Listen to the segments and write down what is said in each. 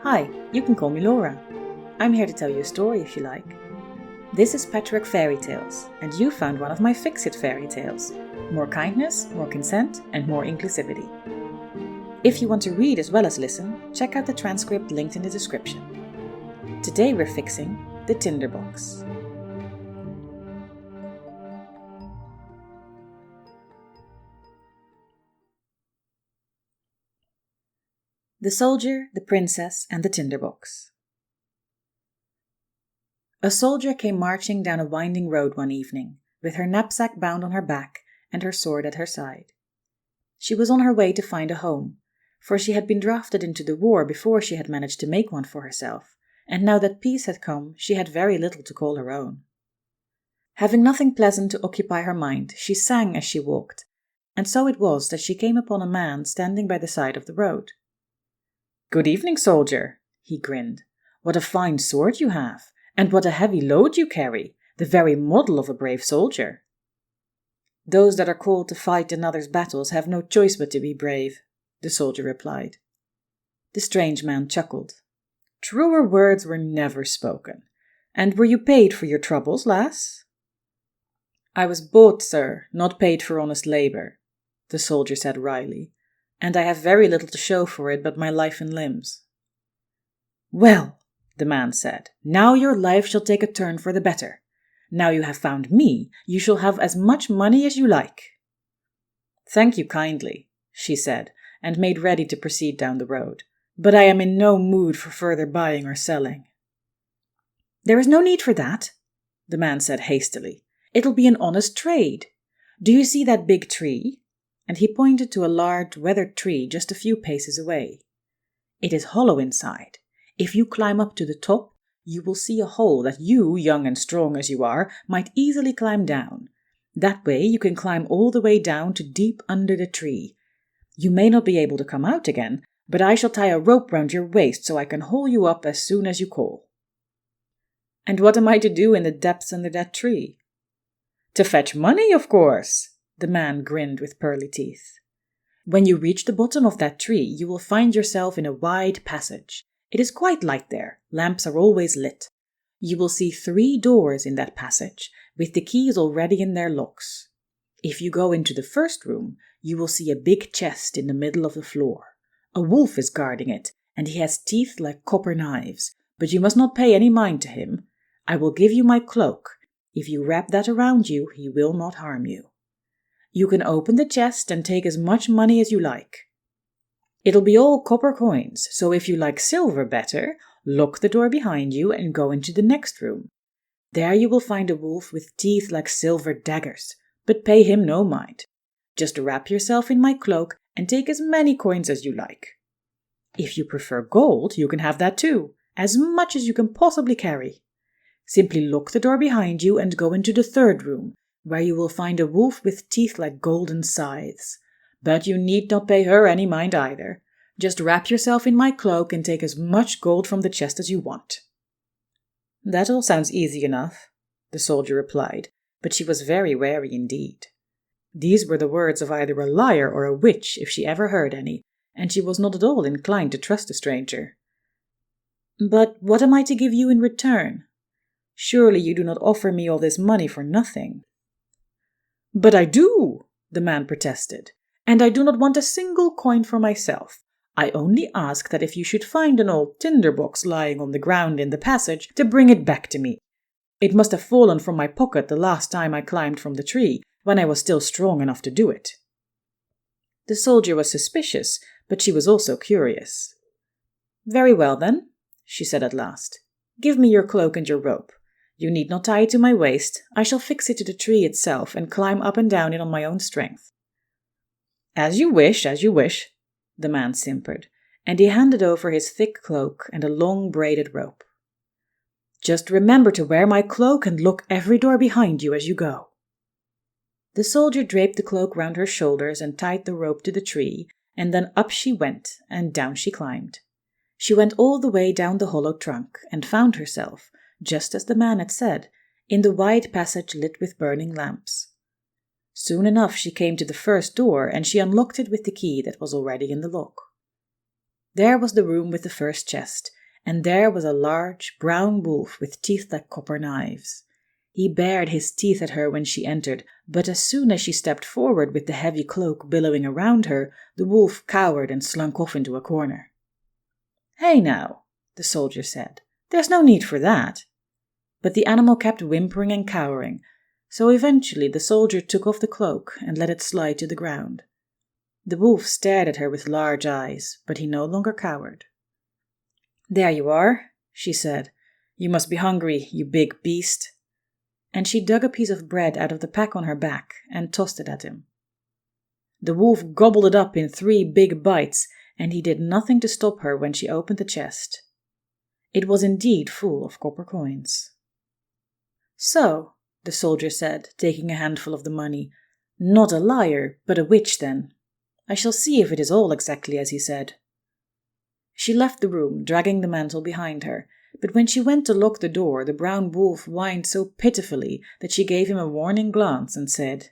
Hi, you can call me Laura. I'm here to tell you a story if you like. This is Patchwork Fairy Tales, and you found one of my Fix-It fairy tales. More kindness, more consent, and more inclusivity. If you want to read as well as listen, check out the transcript linked in the description. Today we're fixing the Tinderbox. The Soldier, the Princess, and the Tinderbox. A soldier came marching down a winding road one evening, with her knapsack bound on her back and her sword at her side. She was on her way to find a home, for she had been drafted into the war before she had managed to make one for herself, and now that peace had come, she had very little to call her own. Having nothing pleasant to occupy her mind, she sang as she walked, and so it was that she came upon a man standing by the side of the road. "Good evening, soldier," he grinned. "What a fine sword you have, and what a heavy load you carry, the very model of a brave soldier." "Those that are called to fight another's battles have no choice but to be brave," the soldier replied. The strange man chuckled. "Truer words were never spoken. And were you paid for your troubles, lass?" "I was bought, sir, not paid for honest labor," the soldier said wryly, "and I have very little to show for it but my life and limbs." "Well," the man said, "now your life shall take a turn for the better. Now you have found me, you shall have as much money as you like." "Thank you kindly," she said, and made ready to proceed down the road. "But I am in no mood for further buying or selling." "There is no need for that," the man said hastily. "It'll be an honest trade. Do you see that big tree?" And he pointed to a large, weathered tree just a few paces away. "It is hollow inside. If you climb up to the top, you will see a hole that you, young and strong as you are, might easily climb down. That way you can climb all the way down to deep under the tree. You may not be able to come out again, but I shall tie a rope round your waist so I can haul you up as soon as you call." "And what am I to do in the depths under that tree?" "To fetch money, of course," the man grinned with pearly teeth. "When you reach the bottom of that tree, you will find yourself in a wide passage. It is quite light there, lamps are always lit. You will see 3 doors in that passage, with the keys already in their locks. If you go into the first room, you will see a big chest in the middle of the floor. A wolf is guarding it, and he has teeth like copper knives, but you must not pay any mind to him. I will give you my cloak. If you wrap that around you, he will not harm you. You can open the chest and take as much money as you like. It'll be all copper coins, so if you like silver better, lock the door behind you and go into the next room. There you will find a wolf with teeth like silver daggers, but pay him no mind. Just wrap yourself in my cloak and take as many coins as you like. If you prefer gold, you can have that too, as much as you can possibly carry. Simply lock the door behind you and go into the third room, where you will find a wolf with teeth like golden scythes. But you need not pay her any mind either. Just wrap yourself in my cloak and take as much gold from the chest as you want." "That all sounds easy enough," the soldier replied, but she was very wary indeed. These were the words of either a liar or a witch, if she ever heard any, and she was not at all inclined to trust a stranger. "But what am I to give you in return? Surely you do not offer me all this money for nothing." "But I do," the man protested. "And I do not want a single coin for myself. I only ask that if you should find an old tinderbox lying on the ground in the passage, to bring it back to me. It must have fallen from my pocket the last time I climbed from the tree, when I was still strong enough to do it." The soldier was suspicious, but she was also curious. "Very well then," she said at last. "Give me your cloak and your rope. You need not tie it to my waist. I shall fix it to the tree itself and climb up and down it on my own strength." As you wish," the man simpered, and he handed over his thick cloak and a long braided rope. "Just remember to wear my cloak and lock every door behind you as you go." The soldier draped the cloak round her shoulders and tied the rope to the tree, and then up she went, and down she climbed. She went all the way down the hollow trunk, and found herself, just as the man had said, in the wide passage lit with burning lamps. Soon enough she came to the first door, and she unlocked it with the key that was already in the lock. There was the room with the first chest, and there was a large brown wolf with teeth like copper knives. He bared his teeth at her when she entered, but as soon as she stepped forward with the heavy cloak billowing around her, the wolf cowered and slunk off into a corner. "Hey now," the soldier said, "there's no need for that." But the animal kept whimpering and cowering, so eventually the soldier took off the cloak and let it slide to the ground. The wolf stared at her with large eyes, but he no longer cowered. "There you are," she said. "You must be hungry, you big beast." And she dug a piece of bread out of the pack on her back and tossed it at him. The wolf gobbled it up in 3 big bites, and he did nothing to stop her when she opened the chest. It was indeed full of copper coins. "So," the soldier said, taking a handful of the money, "not a liar, but a witch then. I shall see if it is all exactly as he said." She left the room, dragging the mantle behind her, but when she went to lock the door, the brown wolf whined so pitifully that she gave him a warning glance and said,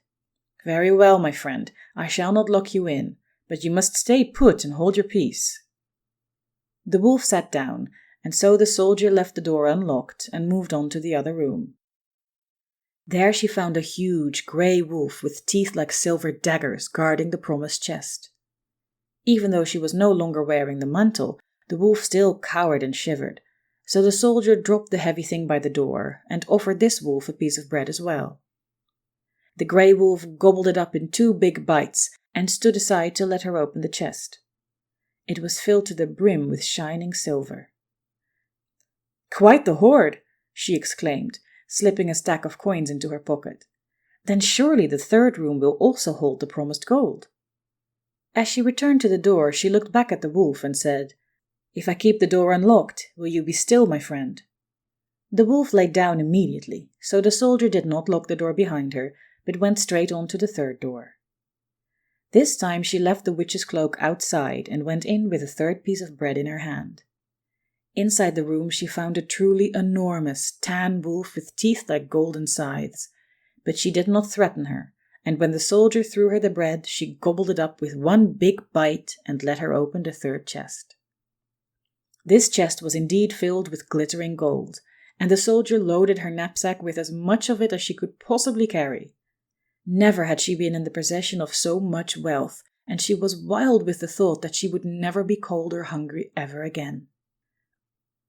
"Very well, my friend, I shall not lock you in, but you must stay put and hold your peace." The wolf sat down, and so the soldier left the door unlocked and moved on to the other room. There she found a huge grey wolf with teeth like silver daggers guarding the promised chest. Even though she was no longer wearing the mantle, the wolf still cowered and shivered, so the soldier dropped the heavy thing by the door and offered this wolf a piece of bread as well. The grey wolf gobbled it up in 2 big bites and stood aside to let her open the chest. It was filled to the brim with shining silver. "Quite the hoard," she exclaimed, slipping a stack of coins into her pocket. "Then surely the 3rd room will also hold the promised gold." As she returned to the door, she looked back at the wolf and said, "If I keep the door unlocked, will you be still, my friend?" The wolf lay down immediately, so the soldier did not lock the door behind her, but went straight on to the 3rd door. This time she left the witch's cloak outside and went in with a 3rd piece of bread in her hand. Inside the room she found a truly enormous tan wolf with teeth like golden scythes, but she did not threaten her, and when the soldier threw her the bread, she gobbled it up with 1 big bite and let her open the 3rd chest. This chest was indeed filled with glittering gold, and the soldier loaded her knapsack with as much of it as she could possibly carry. Never had she been in the possession of so much wealth, and she was wild with the thought that she would never be cold or hungry ever again.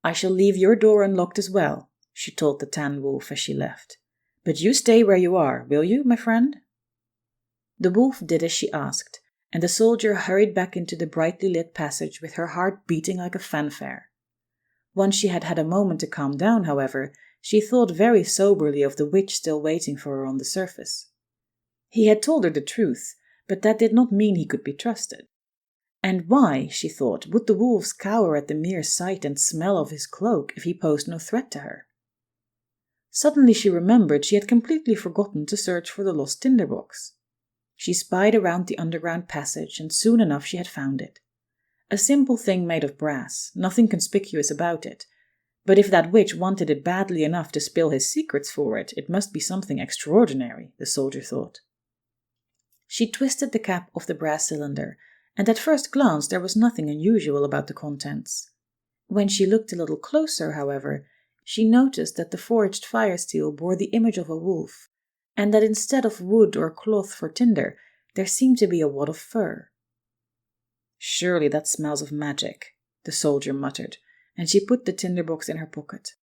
"I shall leave your door unlocked as well," she told the tan wolf as she left. "But you stay where you are, will you, my friend?" The wolf did as she asked, and the soldier hurried back into the brightly lit passage with her heart beating like a fanfare. Once she had had a moment to calm down, however, she thought very soberly of the witch still waiting for her on the surface. He had told her the truth, but that did not mean he could be trusted. And why, she thought, would the wolves cower at the mere sight and smell of his cloak if he posed no threat to her? Suddenly she remembered she had completely forgotten to search for the lost tinderbox. She spied around the underground passage, and soon enough she had found it. A simple thing made of brass, nothing conspicuous about it, but if that witch wanted it badly enough to spill his secrets for it, it must be something extraordinary, the soldier thought. She twisted the cap of the brass cylinder, and at first glance there was nothing unusual about the contents. When she looked a little closer, however, she noticed that the forged fire steel bore the image of a wolf, and that instead of wood or cloth for tinder, there seemed to be a wad of fur. "Surely that smells of magic," the soldier muttered, and she put the tinderbox in her pocket.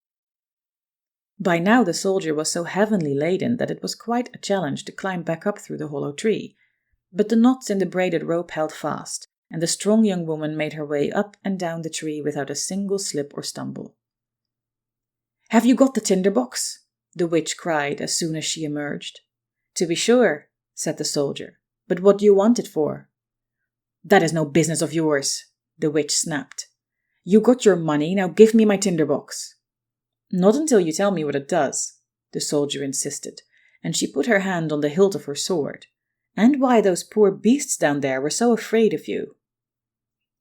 By now the soldier was so heavily laden that it was quite a challenge to climb back up through the hollow tree, but the knots in the braided rope held fast, and the strong young woman made her way up and down the tree without a single slip or stumble. "Have you got the tinderbox?" the witch cried as soon as she emerged. "To be sure," said the soldier, "but what do you want it for?" "That is no business of yours," the witch snapped. "You got your money, now give me my tinderbox." "Not until you tell me what it does," the soldier insisted, and she put her hand on the hilt of her sword, and why those poor beasts down there were so afraid of you.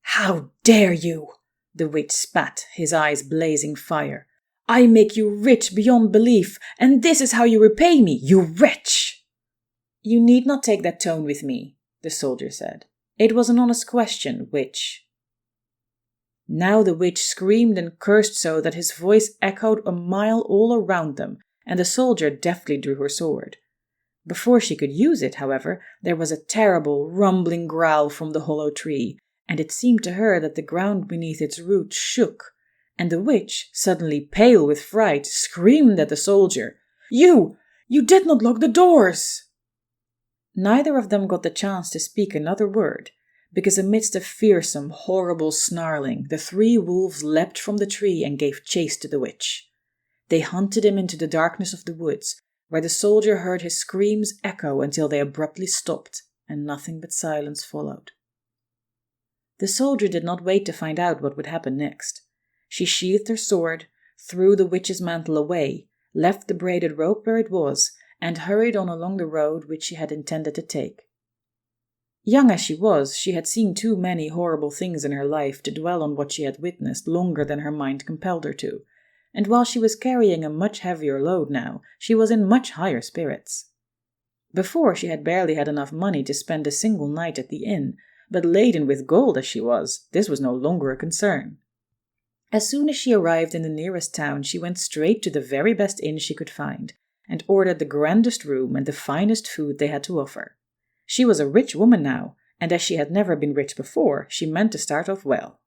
"How dare you?" the witch spat, his eyes blazing fire. "I make you rich beyond belief, and this is how you repay me, you wretch!" "You need not take that tone with me," the soldier said. "It was an honest question, witch." Now the witch screamed and cursed so that his voice echoed a mile all around them, and the soldier deftly drew her sword. Before she could use it, however, there was a terrible, rumbling growl from the hollow tree, and it seemed to her that the ground beneath its roots shook, and the witch, suddenly pale with fright, screamed at the soldier, You did not lock the doors!" Neither of them got the chance to speak another word, because amidst a fearsome, horrible snarling, the 3 wolves leapt from the tree and gave chase to the witch. They hunted him into the darkness of the woods, where the soldier heard his screams echo until they abruptly stopped, and nothing but silence followed. The soldier did not wait to find out what would happen next. She sheathed her sword, threw the witch's mantle away, left the braided rope where it was, and hurried on along the road which she had intended to take. Young as she was, she had seen too many horrible things in her life to dwell on what she had witnessed longer than her mind compelled her to, and while she was carrying a much heavier load now, she was in much higher spirits. Before, she had barely had enough money to spend a single night at the inn, but laden with gold as she was, this was no longer a concern. As soon as she arrived in the nearest town, she went straight to the very best inn she could find, and ordered the grandest room and the finest food they had to offer. She was a rich woman now, and as she had never been rich before, she meant to start off well.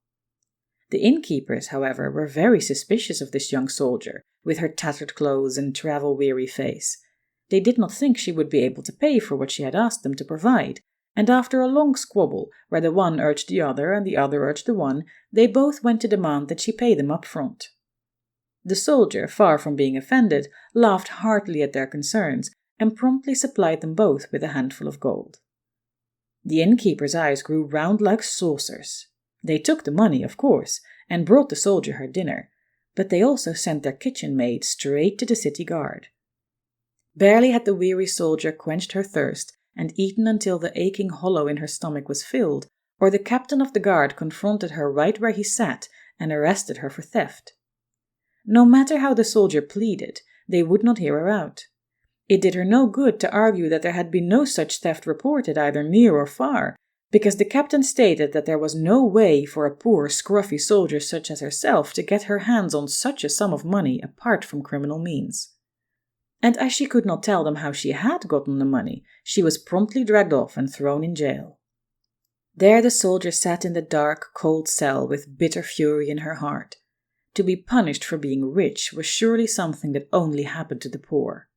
The innkeepers, however, were very suspicious of this young soldier, with her tattered clothes and travel-weary face. They did not think she would be able to pay for what she had asked them to provide, and after a long squabble, where the one urged the other and the other urged the one, they both went to demand that she pay them up front. The soldier, far from being offended, laughed heartily at their concerns, and promptly supplied them both with a handful of gold. The innkeeper's eyes grew round like saucers. They took the money, of course, and brought the soldier her dinner, but they also sent their kitchen maid straight to the city guard. Barely had the weary soldier quenched her thirst and eaten until the aching hollow in her stomach was filled, or the captain of the guard confronted her right where he sat and arrested her for theft. No matter how the soldier pleaded, they would not hear her out. It did her no good to argue that there had been no such theft reported either near or far, because the captain stated that there was no way for a poor, scruffy soldier such as herself to get her hands on such a sum of money apart from criminal means. And as she could not tell them how she had gotten the money, she was promptly dragged off and thrown in jail. There the soldier sat in the dark, cold cell with bitter fury in her heart. To be punished for being rich was surely something that only happened to the poor.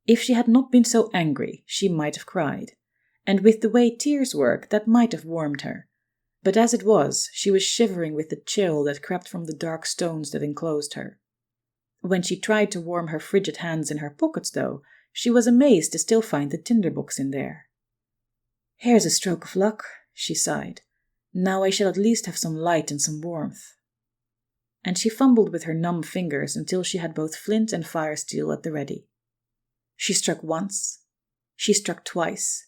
If she had not been so angry, she might have cried, and with the way tears work, that might have warmed her. But as it was, she was shivering with the chill that crept from the dark stones that enclosed her. When she tried to warm her frigid hands in her pockets, though, she was amazed to still find the tinderbox in there. "Here's a stroke of luck," she sighed. "Now I shall at least have some light and some warmth." And she fumbled with her numb fingers until she had both flint and fire steel at the ready. She struck once, she struck twice,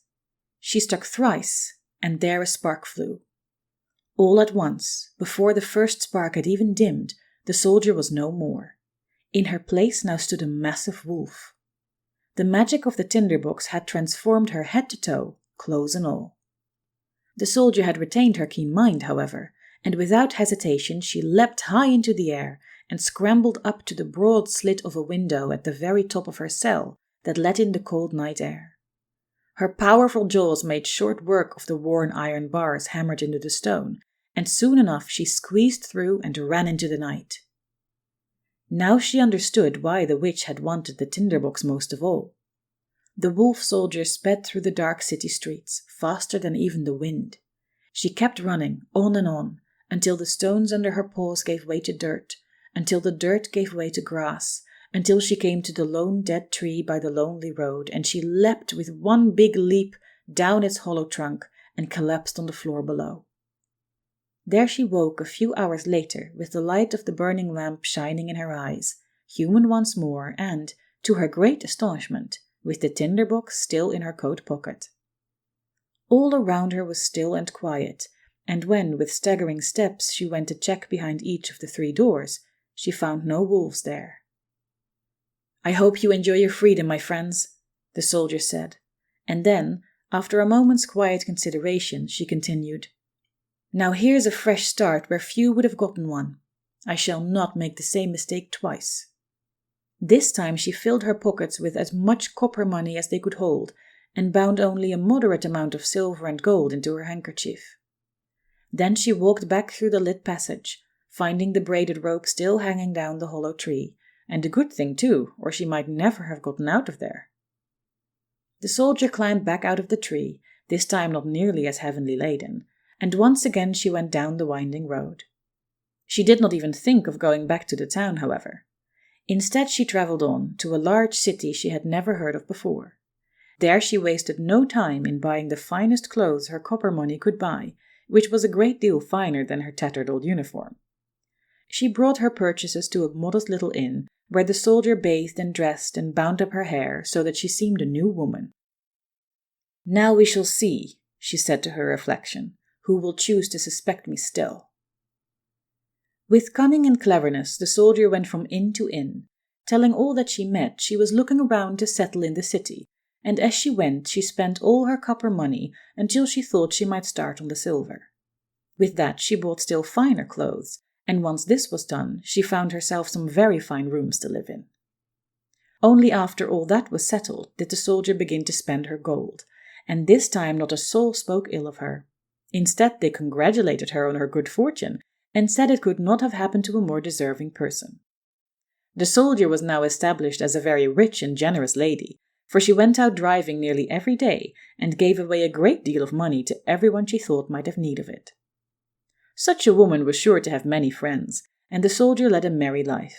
she struck thrice, and there a spark flew. All at once, before the first spark had even dimmed, the soldier was no more. In her place now stood a massive wolf. The magic of the tinderbox had transformed her head to toe, clothes and all. The soldier had retained her keen mind, however, and without hesitation she leapt high into the air and scrambled up to the broad slit of a window at the very top of her cell that let in the cold night air. Her powerful jaws made short work of the worn iron bars hammered into the stone, and soon enough she squeezed through and ran into the night. Now she understood why the witch had wanted the tinderbox most of all. The wolf soldier sped through the dark city streets, faster than even the wind. She kept running, on, until the stones under her paws gave way to dirt, until the dirt gave way to grass, until she came to the lone dead tree by the lonely road, and she leapt with one big leap down its hollow trunk and collapsed on the floor below. There she woke a few hours later with the light of the burning lamp shining in her eyes, human once more, and, to her great astonishment, with the tinderbox still in her coat pocket. All around her was still and quiet, and when, with staggering steps, she went to check behind each of the 3 doors, she found no wolves there. "I hope you enjoy your freedom, my friends," the soldier said, and then, after a moment's quiet consideration, she continued, Now here's a fresh start where few would have gotten one. I shall not make the same mistake twice." This time she filled her pockets with as much copper money as they could hold, and bound only a moderate amount of silver and gold into her handkerchief. Then she walked back through the lit passage, finding the braided rope still hanging down the hollow tree, and a good thing too, or she might never have gotten out of there. The soldier climbed back out of the tree, this time not nearly as heavily laden, and once again she went down the winding road. She did not even think of going back to the town, however. Instead she travelled on to a large city she had never heard of before. There she wasted no time in buying the finest clothes her copper money could buy, which was a great deal finer than her tattered old uniform. She brought her purchases to a modest little inn, where the soldier bathed and dressed and bound up her hair so that she seemed a new woman. "Now we shall see," she said to her reflection, "who will choose to suspect me still." With cunning and cleverness, the soldier went from inn to inn. Telling all that she met, she was looking around to settle in the city, and as she went, she spent all her copper money until she thought she might start on the silver. With that, she bought still finer clothes, and once this was done, she found herself some very fine rooms to live in. Only after all that was settled did the soldier begin to spend her gold, and this time not a soul spoke ill of her. Instead, they congratulated her on her good fortune, and said it could not have happened to a more deserving person. The soldier was now established as a very rich and generous lady, for she went out driving nearly every day and gave away a great deal of money to everyone she thought might have need of it. Such a woman was sure to have many friends, and the soldier led a merry life.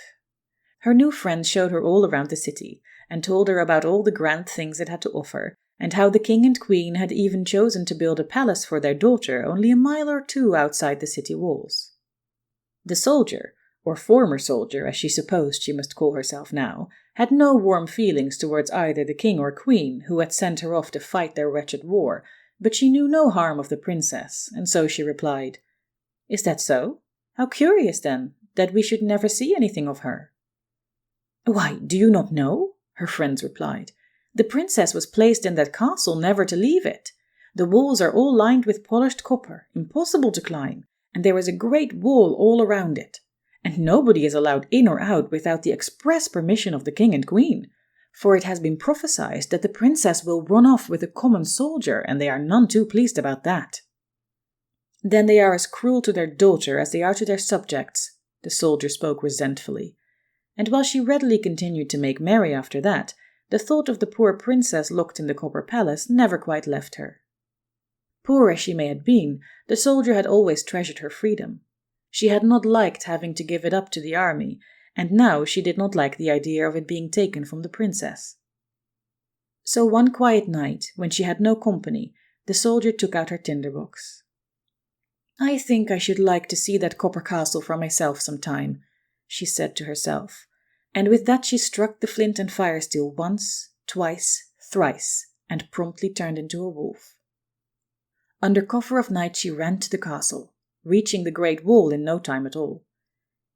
Her new friends showed her all around the city, and told her about all the grand things it had to offer, and how the king and queen had even chosen to build a palace for their daughter only a mile or two outside the city walls. The soldier, or former soldier as she supposed she must call herself now, had no warm feelings towards either the king or queen who had sent her off to fight their wretched war, but she knew no harm of the princess, and so she replied, "Is that so? How curious, then, that we should never see anything of her." "Why, do you not know?" her friends replied. "The princess was placed in that castle never to leave it. The walls are all lined with polished copper, impossible to climb, and there is a great wall all around it. And nobody is allowed in or out without the express permission of the king and queen, for it has been prophesied that the princess will run off with a common soldier, and they are none too pleased about that." "Then they are as cruel to their daughter as they are to their subjects," the soldier spoke resentfully. And while she readily continued to make merry after that, the thought of the poor princess locked in the copper palace never quite left her. Poor as she may have been, the soldier had always treasured her freedom. She had not liked having to give it up to the army, and now she did not like the idea of it being taken from the princess. So one quiet night, when she had no company, the soldier took out her tinderbox. "I think I should like to see that copper castle for myself some time," she said to herself, and with that she struck the flint and fire steel once, twice, thrice, and promptly turned into a wolf. Under cover of night she ran to the castle, reaching the great wall in no time at all.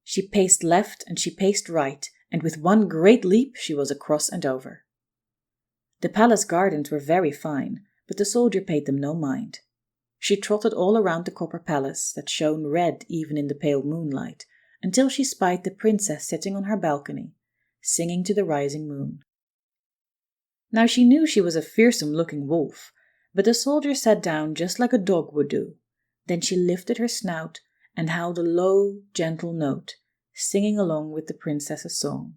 She paced left and she paced right, and with one great leap she was across and over. The palace gardens were very fine, but the soldier paid them no mind. She trotted all around the copper palace that shone red even in the pale moonlight, until she spied the princess sitting on her balcony, singing to the rising moon. Now she knew she was a fearsome-looking wolf, but the soldier sat down just like a dog would do. Then she lifted her snout and howled a low, gentle note, singing along with the princess's song.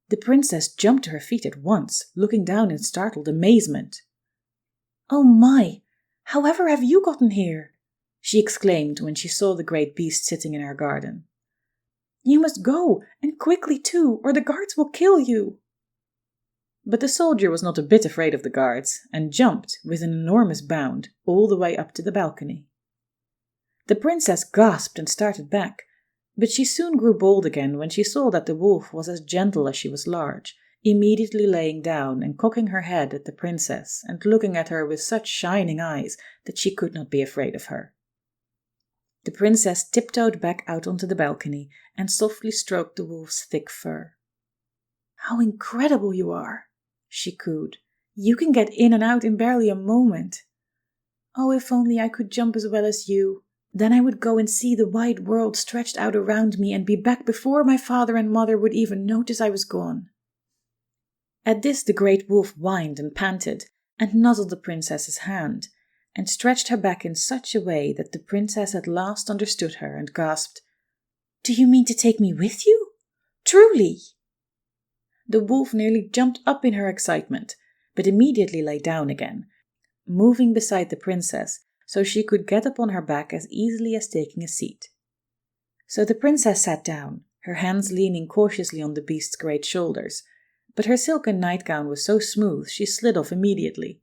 The princess jumped to her feet at once, looking down in startled amazement. "Oh my! However have you gotten here?" she exclaimed when she saw the great beast sitting in her garden. "You must go, and quickly too, or the guards will kill you." But the soldier was not a bit afraid of the guards, and jumped, with an enormous bound, all the way up to the balcony. The princess gasped and started back, but she soon grew bold again when she saw that the wolf was as gentle as she was large, immediately laying down and cocking her head at the princess and looking at her with such shining eyes that she could not be afraid of her. The princess tiptoed back out onto the balcony and softly stroked the wolf's thick fur. "How incredible you are!" she cooed. "You can get in and out in barely a moment." Oh, if only I could jump as well as you. Then I would go and see the wide world stretched out around me and be back before my father and mother would even notice I was gone." At this the great wolf whined and panted, and nuzzled the princess's hand, and stretched her back in such a way that the princess at last understood her and gasped, "Do you mean to take me with you? Truly?" The wolf nearly jumped up in her excitement, but immediately lay down again, moving beside the princess so she could get upon her back as easily as taking a seat. So the princess sat down, her hands leaning cautiously on the beast's great shoulders, but her silken nightgown was so smooth she slid off immediately.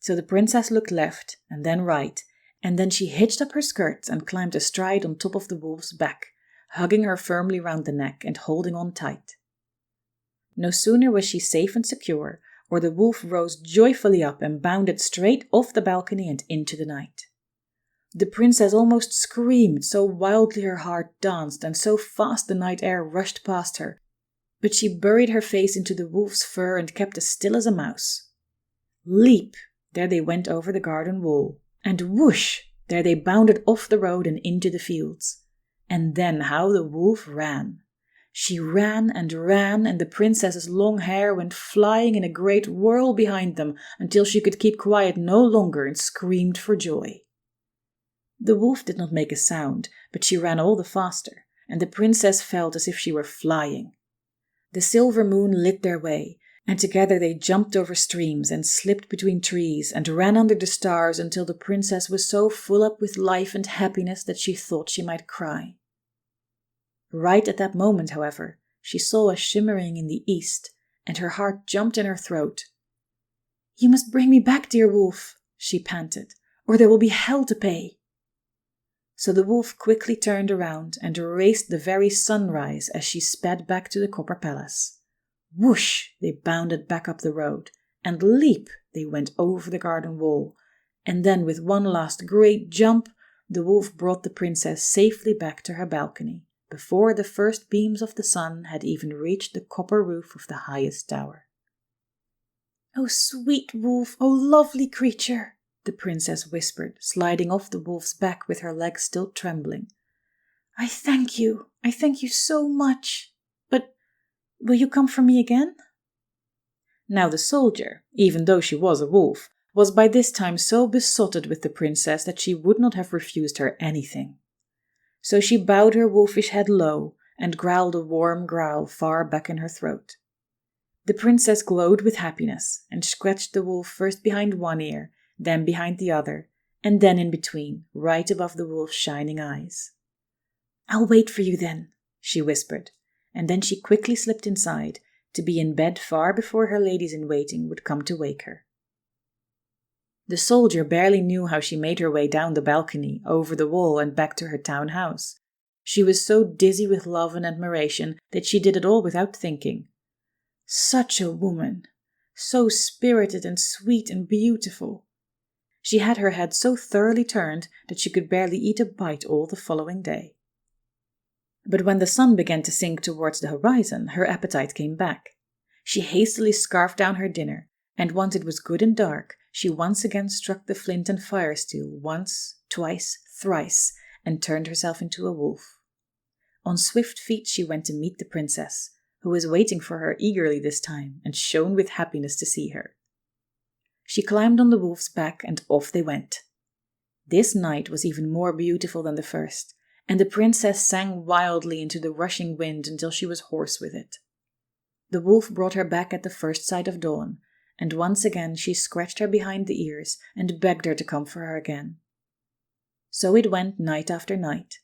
So the princess looked left and then right, and then she hitched up her skirts and climbed astride on top of the wolf's back, hugging her firmly round the neck and holding on tight. No sooner was she safe and secure, or the wolf rose joyfully up and bounded straight off the balcony and into the night. The princess almost screamed, so wildly her heart danced and so fast the night air rushed past her, but she buried her face into the wolf's fur and kept as still as a mouse. Leap! There they went over the garden wall, and whoosh! There they bounded off the road and into the fields. And then how the wolf ran! She ran, and the princess's long hair went flying in a great whirl behind them until she could keep quiet no longer and screamed for joy. The wolf did not make a sound, but she ran all the faster, and the princess felt as if she were flying. The silver moon lit their way, and together they jumped over streams and slipped between trees and ran under the stars until the princess was so full up with life and happiness that she thought she might cry. Right at that moment, however, she saw a shimmering in the east, and her heart jumped in her throat. "You must bring me back, dear wolf," she panted, "or there will be hell to pay." So the wolf quickly turned around and raced the very sunrise as she sped back to the copper palace. Whoosh! They bounded back up the road, and leap! They went over the garden wall, and then with one last great jump, the wolf brought the princess safely back to her balcony, before the first beams of the sun had even reached the copper roof of the highest tower. "Oh, sweet wolf, oh, lovely creature," the princess whispered, sliding off the wolf's back with her legs still trembling. I thank you so much. But will you come for me again?" Now the soldier, even though she was a wolf, was by this time so besotted with the princess that she would not have refused her anything. So she bowed her wolfish head low and growled a warm growl far back in her throat. The princess glowed with happiness and scratched the wolf first behind one ear, then behind the other, and then in between, right above the wolf's shining eyes. "I'll wait for you then," she whispered, and then she quickly slipped inside, to be in bed far before her ladies-in-waiting would come to wake her. The soldier barely knew how she made her way down the balcony, over the wall, and back to her town house. She was so dizzy with love and admiration that she did it all without thinking. Such a woman! So spirited and sweet and beautiful! She had her head so thoroughly turned that she could barely eat a bite all the following day. But when the sun began to sink towards the horizon, her appetite came back. She hastily scarfed down her dinner, and once it was good and dark, she once again struck the flint and fire steel once, twice, thrice, and turned herself into a wolf. On swift feet she went to meet the princess, who was waiting for her eagerly this time and shone with happiness to see her. She climbed on the wolf's back and off they went. This night was even more beautiful than the first, and the princess sang wildly into the rushing wind until she was hoarse with it. The wolf brought her back at the first sight of dawn, and once again she scratched her behind the ears and begged her to come for her again. So it went night after night,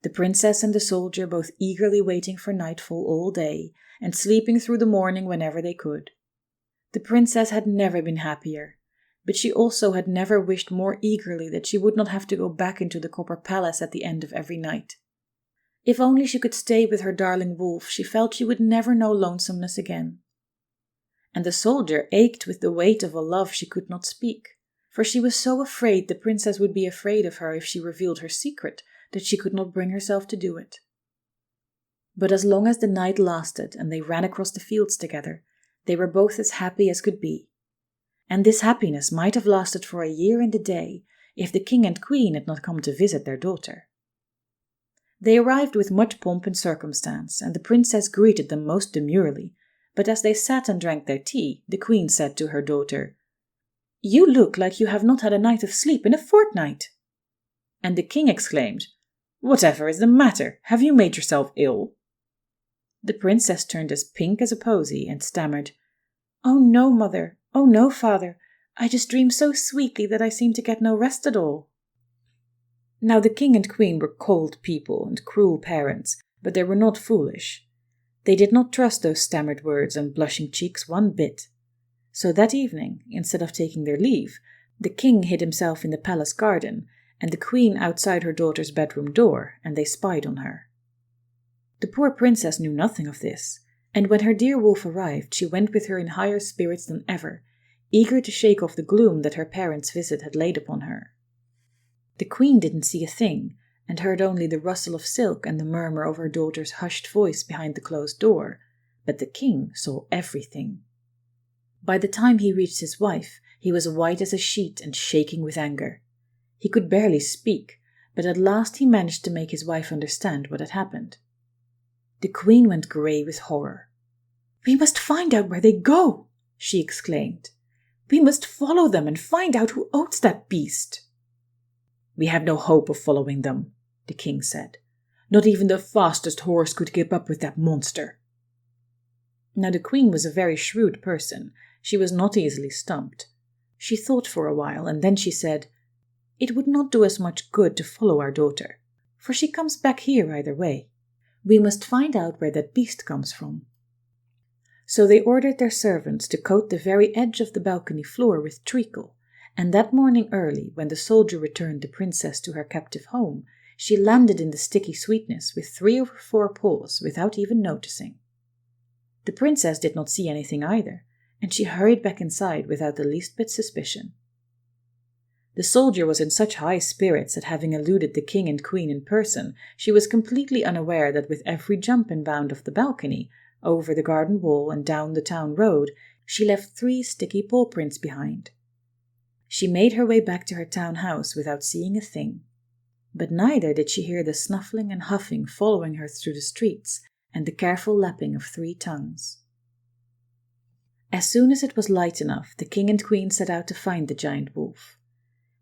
the princess and the soldier both eagerly waiting for nightfall all day, and sleeping through the morning whenever they could. The princess had never been happier, but she also had never wished more eagerly that she would not have to go back into the copper palace at the end of every night. If only she could stay with her darling wolf, she felt she would never know lonesomeness again. And the soldier ached with the weight of a love she could not speak, for she was so afraid the princess would be afraid of her if she revealed her secret that she could not bring herself to do it. But as long as the night lasted and they ran across the fields together, they were both as happy as could be. and this happiness might have lasted for a year and a day if the king and queen had not come to visit their daughter. They arrived with much pomp and circumstance, and the princess greeted them most demurely, but as they sat and drank their tea, the queen said to her daughter, "You look like you have not had a night of sleep in a fortnight." And the king exclaimed, "Whatever is the matter? Have you made yourself ill?" The princess turned as pink as a posy and stammered, "Oh no, mother. Oh no, father. I just dream so sweetly that I seem to get no rest at all." Now the king and queen were cold people and cruel parents, but they were not foolish. They did not trust those stammered words and blushing cheeks one bit. So that evening, instead of taking their leave, the king hid himself in the palace garden, and the queen outside her daughter's bedroom door, and they spied on her. The poor princess knew nothing of this, and when her dear wolf arrived, she went with her in higher spirits than ever, eager to shake off the gloom that her parents' visit had laid upon her. The queen didn't see a thing, and heard only the rustle of silk and the murmur of her daughter's hushed voice behind the closed door, but the king saw everything. By the time he reached his wife, he was white as a sheet and shaking with anger. He could barely speak, but at last he managed to make his wife understand what had happened. The queen went grey with horror. "We must find out where they go," she exclaimed. "We must follow them and find out who owns that beast." "We have no hope of following them," the king said. "Not even the fastest horse could keep up with that monster." Now the queen was a very shrewd person. She was not easily stumped. She thought for a while, and then she said, "It would not do us much good to follow our daughter, for she comes back here either way. We must find out where that beast comes from." So they ordered their servants to coat the very edge of the balcony floor with treacle, and that morning early, when the soldier returned the princess to her captive home, she landed in the sticky sweetness with 3 of her 4 paws without even noticing. The princess did not see anything either, and she hurried back inside without the least bit suspicion. The soldier was in such high spirits at having eluded the king and queen in person, she was completely unaware that with every jump and bound of the balcony, over the garden wall and down the town road, she left 3 sticky paw prints behind. She made her way back to her town house without seeing a thing. But neither did she hear the snuffling and huffing following her through the streets, and the careful lapping of 3 tongues. As soon as it was light enough, the king and queen set out to find the giant wolf.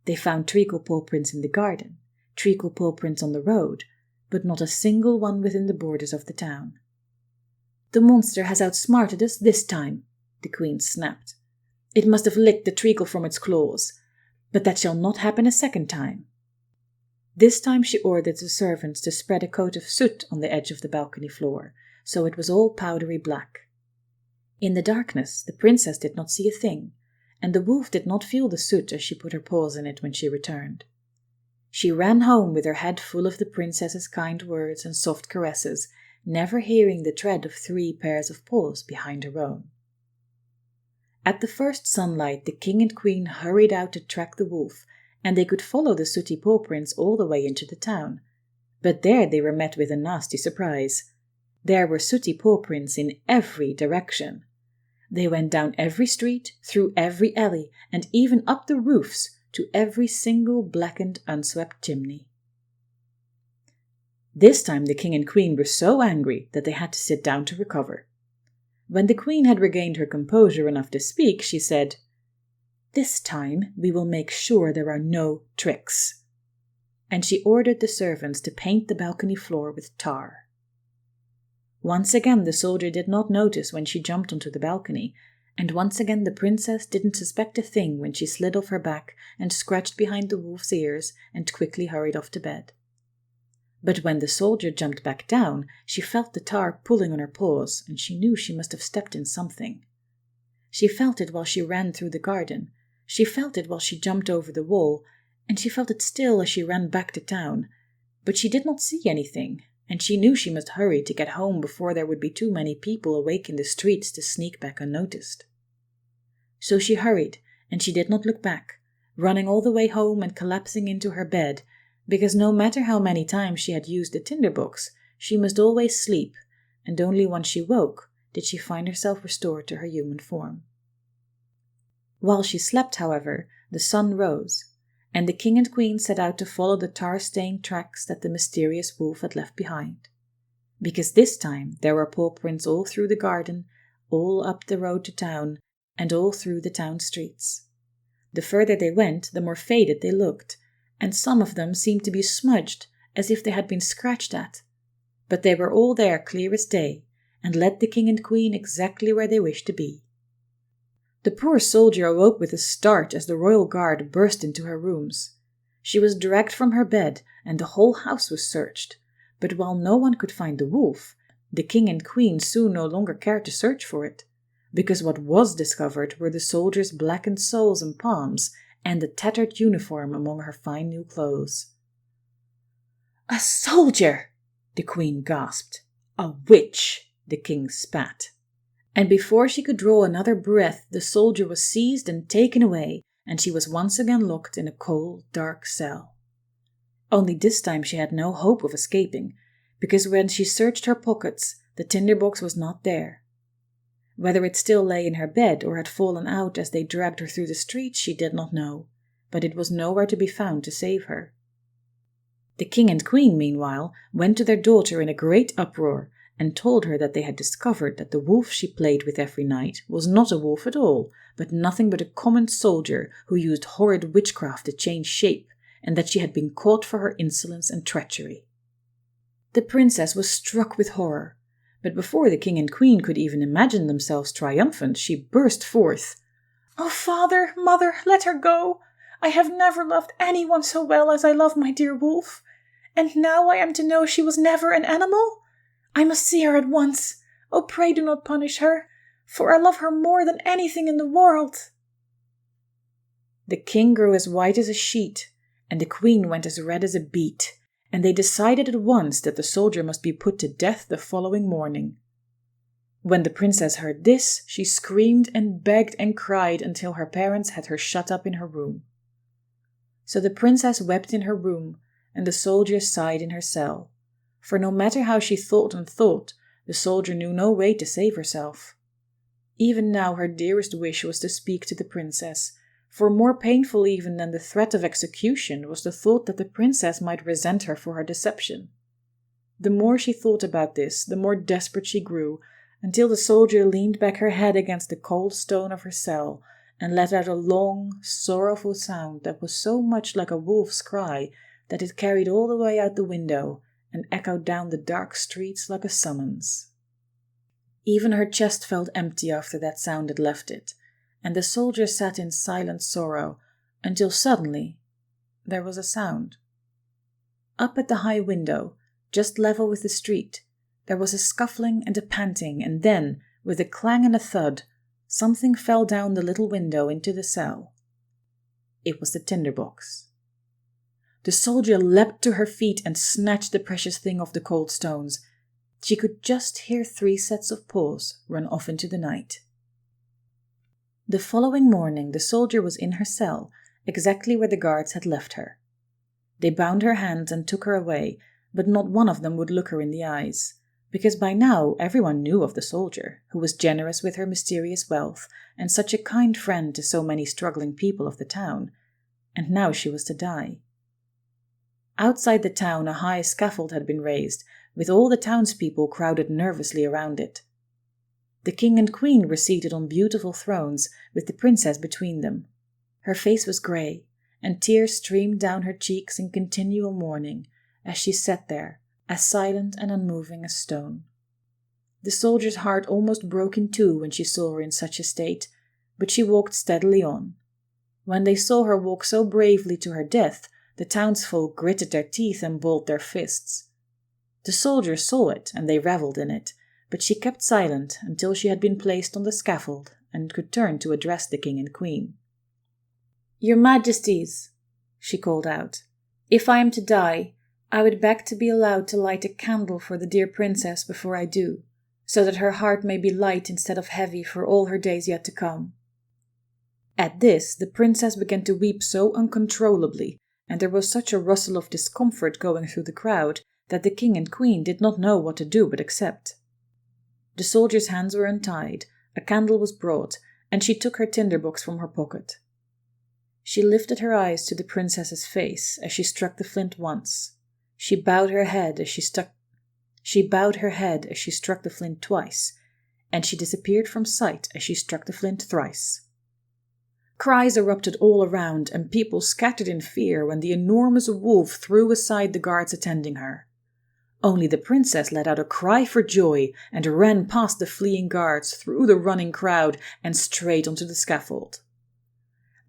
They found treacle paw prints in the garden, treacle paw prints on the road, but not a single one within the borders of the town. "The monster has outsmarted us this time," the queen snapped. "It must have licked the treacle from its claws, but that shall not happen a second time." This time she ordered the servants to spread a coat of soot on the edge of the balcony floor, so it was all powdery black. In the darkness, the princess did not see a thing, and the wolf did not feel the soot as she put her paws in it when she returned. She ran home with her head full of the princess's kind words and soft caresses, never hearing the tread of 3 pairs of paws behind her own. At the first sunlight, the king and queen hurried out to track the wolf, and they could follow the sooty paw prints all the way into the town. But there they were met with a nasty surprise. There were sooty paw prints in every direction. They went down every street, through every alley, and even up the roofs to every single blackened, unswept chimney. This time the king and queen were so angry that they had to sit down to recover. When the queen had regained her composure enough to speak, she said, "This time we will make sure there are no tricks." And she ordered the servants to paint the balcony floor with tar. Once again the soldier did not notice when she jumped onto the balcony, and once again the princess didn't suspect a thing when she slid off her back and scratched behind the wolf's ears and quickly hurried off to bed. But when the soldier jumped back down, she felt the tar pulling on her paws, and she knew she must have stepped in something. She felt it while she ran through the garden, she felt it while she jumped over the wall, and she felt it still as she ran back to town, but she did not see anything, and she knew she must hurry to get home before there would be too many people awake in the streets to sneak back unnoticed. So she hurried, and she did not look back, running all the way home and collapsing into her bed, because no matter how many times she had used the Tinderbox, she must always sleep, and only once she woke did she find herself restored to her human form. While she slept, however, the sun rose, and the king and queen set out to follow the tar-stained tracks that the mysterious wolf had left behind. Because this time there were paw prints all through the garden, all up the road to town, and all through the town streets. The further they went, the more faded they looked, and some of them seemed to be smudged as if they had been scratched at. But they were all there clear as day, and led the king and queen exactly where they wished to be. The poor soldier awoke with a start as the royal guard burst into her rooms. She was dragged from her bed, and the whole house was searched. But while no one could find the wolf, the king and queen soon no longer cared to search for it, because what was discovered were the soldier's blackened soles and palms, and the tattered uniform among her fine new clothes. "A soldier!" the queen gasped. "A witch!" the king spat. And before she could draw another breath, the soldier was seized and taken away, and she was once again locked in a cold, dark cell. Only this time she had no hope of escaping, because when she searched her pockets, the tinderbox was not there. Whether it still lay in her bed or had fallen out as they dragged her through the streets, she did not know, but it was nowhere to be found to save her. The king and queen, meanwhile, went to their daughter in a great uproar, and told her that they had discovered that the wolf she played with every night was not a wolf at all, but nothing but a common soldier who used horrid witchcraft to change shape, and that she had been caught for her insolence and treachery. The princess was struck with horror, but before the king and queen could even imagine themselves triumphant, she burst forth. "Oh, father, mother, let her go! I have never loved anyone so well as I love my dear wolf. And now I am to know she was never an animal? I must see her at once. Oh, pray do not punish her, for I love her more than anything in the world." The king grew as white as a sheet, and the queen went as red as a beet, and they decided at once that the soldier must be put to death the following morning. When the princess heard this, she screamed and begged and cried until her parents had her shut up in her room. So the princess wept in her room, and the soldier sighed in her cell. For no matter how she thought and thought, the soldier knew no way to save herself. Even now her dearest wish was to speak to the princess, for more painful even than the threat of execution was the thought that the princess might resent her for her deception. The more she thought about this, the more desperate she grew, until the soldier leaned back her head against the cold stone of her cell and let out a long, sorrowful sound that was so much like a wolf's cry that it carried all the way out the window and echoed down the dark streets like a summons. Even her chest felt empty after that sound had left it, and the soldier sat in silent sorrow until suddenly there was a sound. Up at the high window, just level with the street, there was a scuffling and a panting, and then, with a clang and a thud, something fell down the little window into the cell. It was the tinderbox. The soldier leapt to her feet and snatched the precious thing off the cold stones. She could just hear 3 sets of paws run off into the night. The following morning the soldier was in her cell, exactly where the guards had left her. They bound her hands and took her away, but not one of them would look her in the eyes, because by now everyone knew of the soldier, who was generous with her mysterious wealth and such a kind friend to so many struggling people of the town, and now she was to die. Outside the town a high scaffold had been raised, with all the townspeople crowded nervously around it. The king and queen were seated on beautiful thrones, with the princess between them. Her face was grey, and tears streamed down her cheeks in continual mourning, as she sat there, as silent and unmoving as stone. The soldier's heart almost broke in two when she saw her in such a state, but she walked steadily on. When they saw her walk so bravely to her death, the townsfolk gritted their teeth and balled their fists. The soldiers saw it, and they revelled in it, but she kept silent until she had been placed on the scaffold and could turn to address the king and queen. "Your Majesties," she called out, "if I am to die, I would beg to be allowed to light a candle for the dear princess before I do, so that her heart may be light instead of heavy for all her days yet to come." At this, the princess began to weep so uncontrollably, and there was such a rustle of discomfort going through the crowd that the king and queen did not know what to do but accept. The soldier's hands were untied, a candle was brought, and she took her tinderbox from her pocket. She lifted her eyes to the princess's face as she struck the flint once. She bowed her head as she struck the flint twice, and she disappeared from sight as she struck the flint thrice. Cries erupted all around, and people scattered in fear when the enormous wolf threw aside the guards attending her. Only the princess let out a cry for joy and ran past the fleeing guards, through the running crowd, and straight onto the scaffold.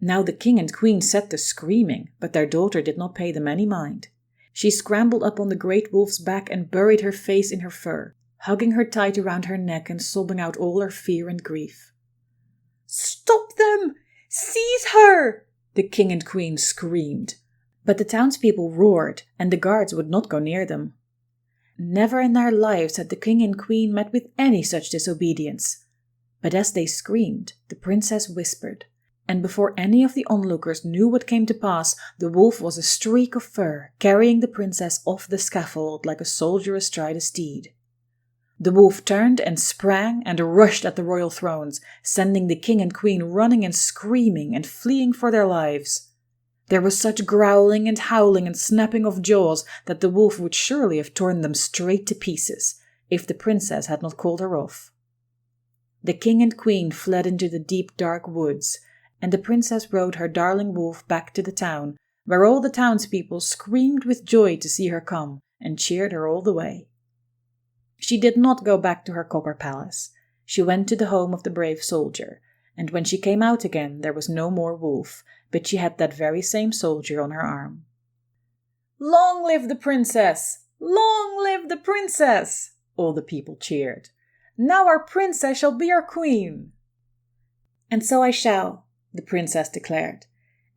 Now the king and queen set to screaming, but their daughter did not pay them any mind. She scrambled up on the great wolf's back and buried her face in her fur, hugging her tight around her neck and sobbing out all her fear and grief. "Stop them! Seize her!" the king and queen screamed. But the townspeople roared, and the guards would not go near them. Never in their lives had the king and queen met with any such disobedience. But as they screamed, the princess whispered, and before any of the onlookers knew what came to pass, the wolf was a streak of fur, carrying the princess off the scaffold like a soldier astride a steed. The wolf turned and sprang and rushed at the royal thrones, sending the king and queen running and screaming and fleeing for their lives. There was such growling and howling and snapping of jaws that the wolf would surely have torn them straight to pieces, if the princess had not called her off. The king and queen fled into the deep dark woods, and the princess rode her darling wolf back to the town, where all the townspeople screamed with joy to see her come and cheered her all the way. She did not go back to her copper palace. She went to the home of the brave soldier, and when she came out again there was no more wolf, but she had that very same soldier on her arm. "Long live the princess! Long live the princess!" all the people cheered. "Now our princess shall be our queen." "And so I shall," the princess declared,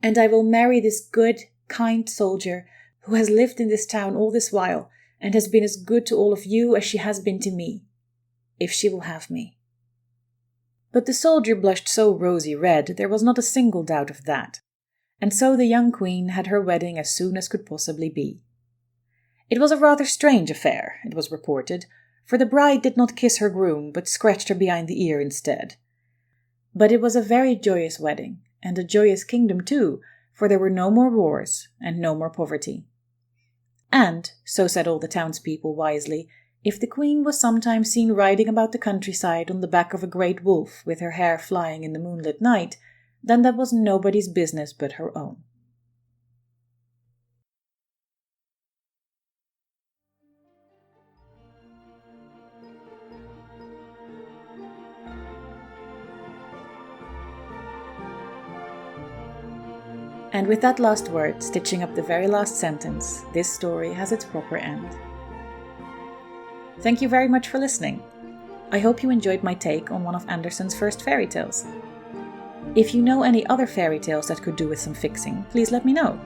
"and I will marry this good, kind soldier who has lived in this town all this while and has been as good to all of you as she has been to me, if she will have me." But the soldier blushed so rosy red there was not a single doubt of that, and so the young queen had her wedding as soon as could possibly be. It was a rather strange affair, it was reported, for the bride did not kiss her groom but scratched her behind the ear instead. But it was a very joyous wedding, and a joyous kingdom too, for there were no more wars and no more poverty. And, so said all the townspeople wisely, if the queen was sometimes seen riding about the countryside on the back of a great wolf with her hair flying in the moonlit night, then that was nobody's business but her own. And with that last word, stitching up the very last sentence, this story has its proper end. Thank you very much for listening. I hope you enjoyed my take on one of Andersen's first fairy tales. If you know any other fairy tales that could do with some fixing, please let me know.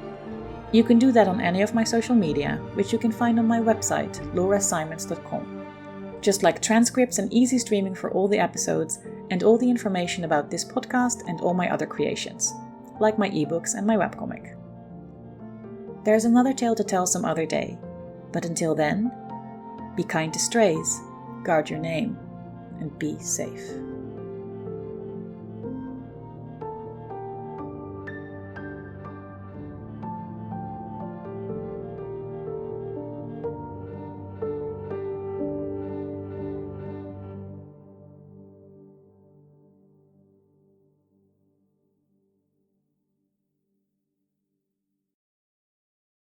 You can do that on any of my social media, which you can find on my website, laurasimons.com. Just like transcripts and easy streaming for all the episodes, and all the information about this podcast and all my other creations, like my ebooks and my webcomic. There's another tale to tell some other day, but until then, be kind to strays, guard your name, and be safe.